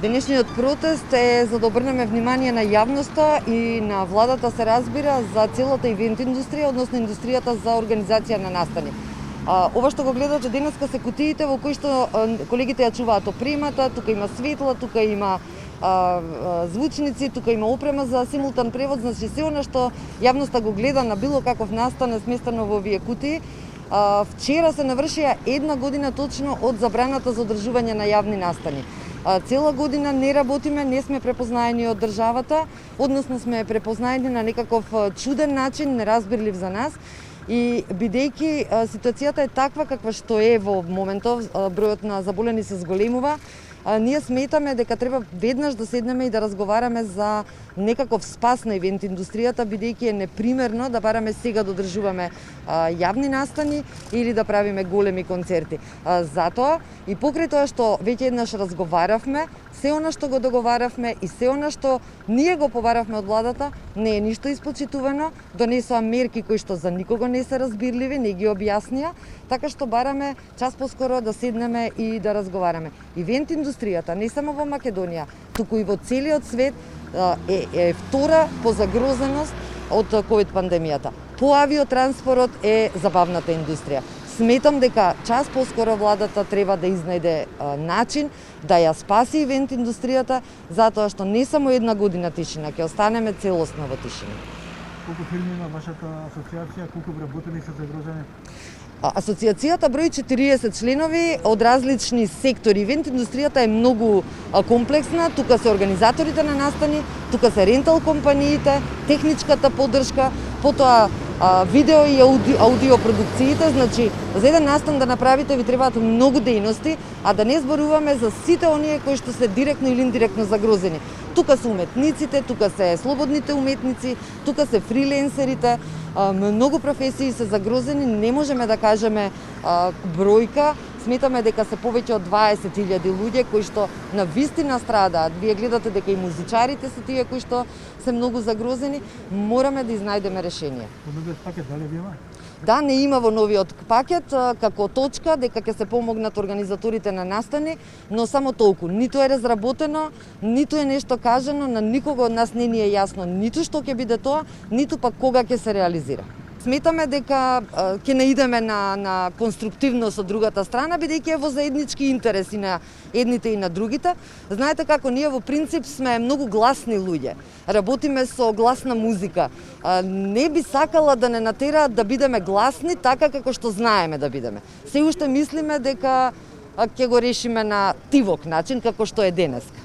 Денешниот протест е за да обрнеме внимание на јавноста и на владата, се разбира, за целата ивент индустрија, односно индустријата за организација на настани. Ова што го гледате денеска се кутиите во кои што колегите ја чуваат опремата, тука има светла, тука има звучници, тука има опрема за симултан превод, значи се она што јавноста го гледа на било каков настан е сместено во овие кутии. Вчера се навршија една година точно од забраната за одржување на јавни настани. Цела година не работиме, не сме препознаени од државата, односно сме препознаени на некаков чуден начин, неразбирлив за нас. И бидејќи ситуацијата е таква каква што е во моментов, бројот на заболени се зголемува, ние сметаме дека треба веднаш да седнеме и да разговараме за некаков спас на ивент индустријата, бидејќи е непримерно да бараме сега да одржуваме јавни настани или да правиме големи концерти. Затоа и покрај тоа што веќе еднаш разговаравме, се она што го договаравме и се она што ние го побаравме од владата не е ништо испочитувано, донесоа мерки кои што за никого не се разбирливи, не ги објаснија, така што бараме час поскоро да седнеме и да разговараме. Ивент индустријата не само во Македонија, туку и во целиот свет е втора по загрозеност од ковид пандемијата. По авиотранспорот е забавната индустрија. Сметам дека час поскоро владата треба да изнајде начин да ја спаси ивент индустријата, затоа што не само една година тишина, ќе останеме целосно во тишина. Колку фирми има вашата асоцијација, колку вработени се загрозени? Асоцијацијата брои 40 членови од различни сектори. Ивент индустријата е многу комплексна, тука се организаторите на настани, тука се рентал компаниите, техничката поддршка, потоа видео и аудио продукциите, значи за еден настан да направите ви требаат многу дејности, а да не зборуваме за сите оние кои што се директно или индиректно загрозени. Тука се уметниците, тука се слободните уметници, тука се фриленсерите, многу професии се загрозени, не можеме да кажеме бројка. Сметаме дека се повеќе од 20.000 луѓе кои што на вистина страдаат. Вие гледате дека и музичарите се тие кои што се многу загрозени. Мораме да изнајдеме решение. Новиот пакет дали ви има? Да, не има во новиот пакет како точка дека ќе се помогнат организаторите на настани, но само толку. Ниту е разработено, ниту е нешто кажано, на никого од нас не ни е јасно ниту што ќе биде тоа, ниту пак кога ќе се реализира. Сметаме дека ќе наидеме на конструктивност од другата страна, бидејќи е во заеднички интереси на едните и на другите. Знаете како ние во принцип сме многу гласни луѓе. Работиме со гласна музика. Не би сакала да не натераат да бидеме гласни така како што знаеме да бидеме. Се уште мислиме дека ќе го решиме на тивок начин како што е денеска.